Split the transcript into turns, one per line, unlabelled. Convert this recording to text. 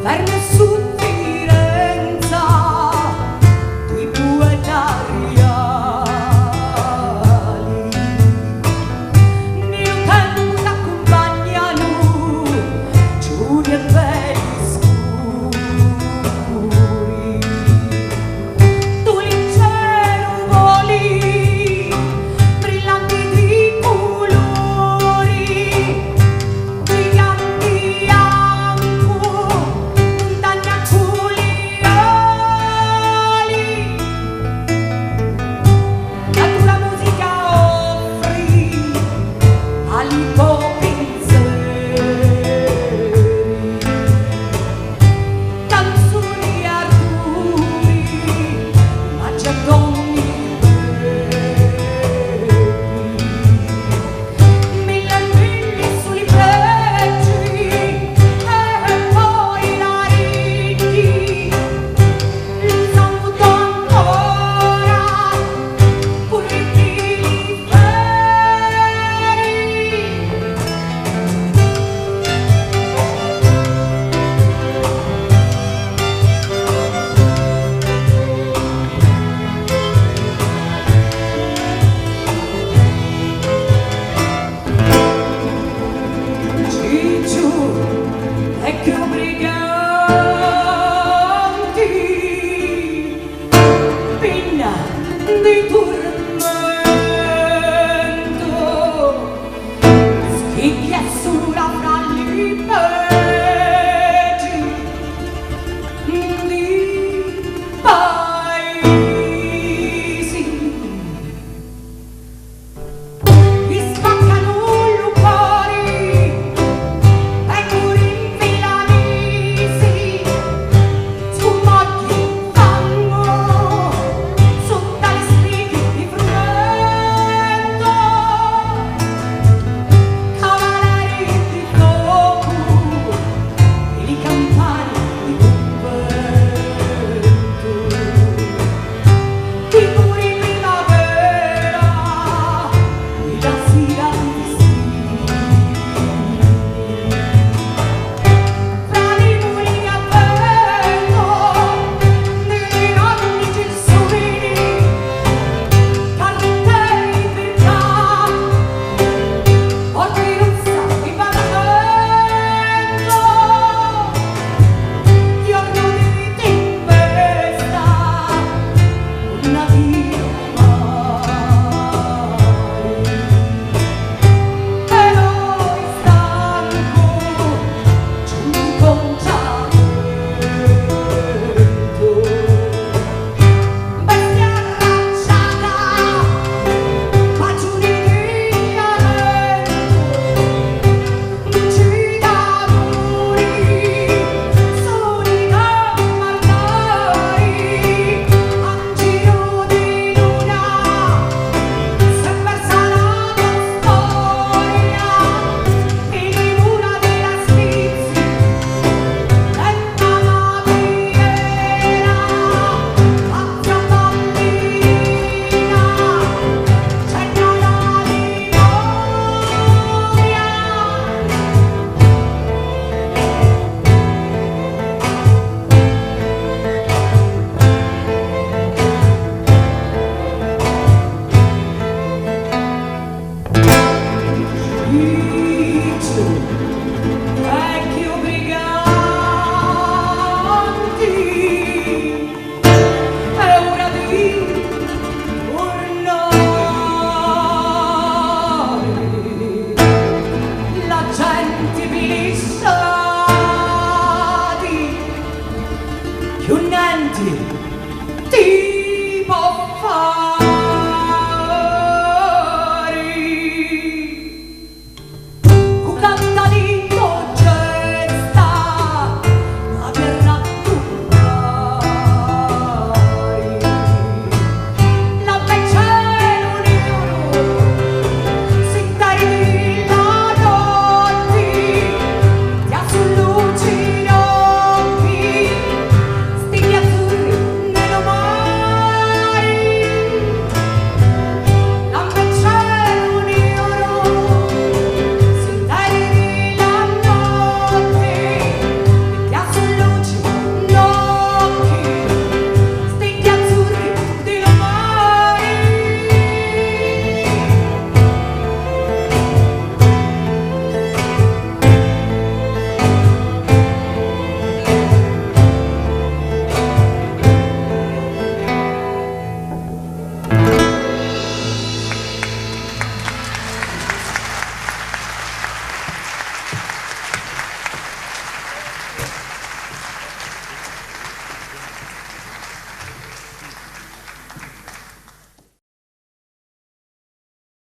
verne su Firenza di poetariali nel tempo t'accompagnano giuri e veli scuri tu leggero voli brillanti di colori briganti bianco montagna culiali la tua musica offri ali canzoni arduri macedoni mille miglia sui preggi e poi la ridi l'usato ancora pure i fili veri Ciccio e che briganti pinna di tormento schicchia sulla fra li peggi di paesi mi spaccano lucori e muri milanesi scumogli fango sotto le stringhe di frumento cavalieri di fuoco e li campani di convento i muri primavera e la sera fra i mulini a vento nelle notti gelsomini cartelli per porti rossa e Parlamento giorno di tempesta un navio mai eroe stanco giunto conciamento bestia arrabbiata fagioli di lamento luci d'amori soli cammardai a giro di luna s'immersa la tua storia e le mura della Svizzera lenta naviera pazza bambina cennala di gloria Ciccio vecchio briganti è ora di tornare la gente bilissati più nanti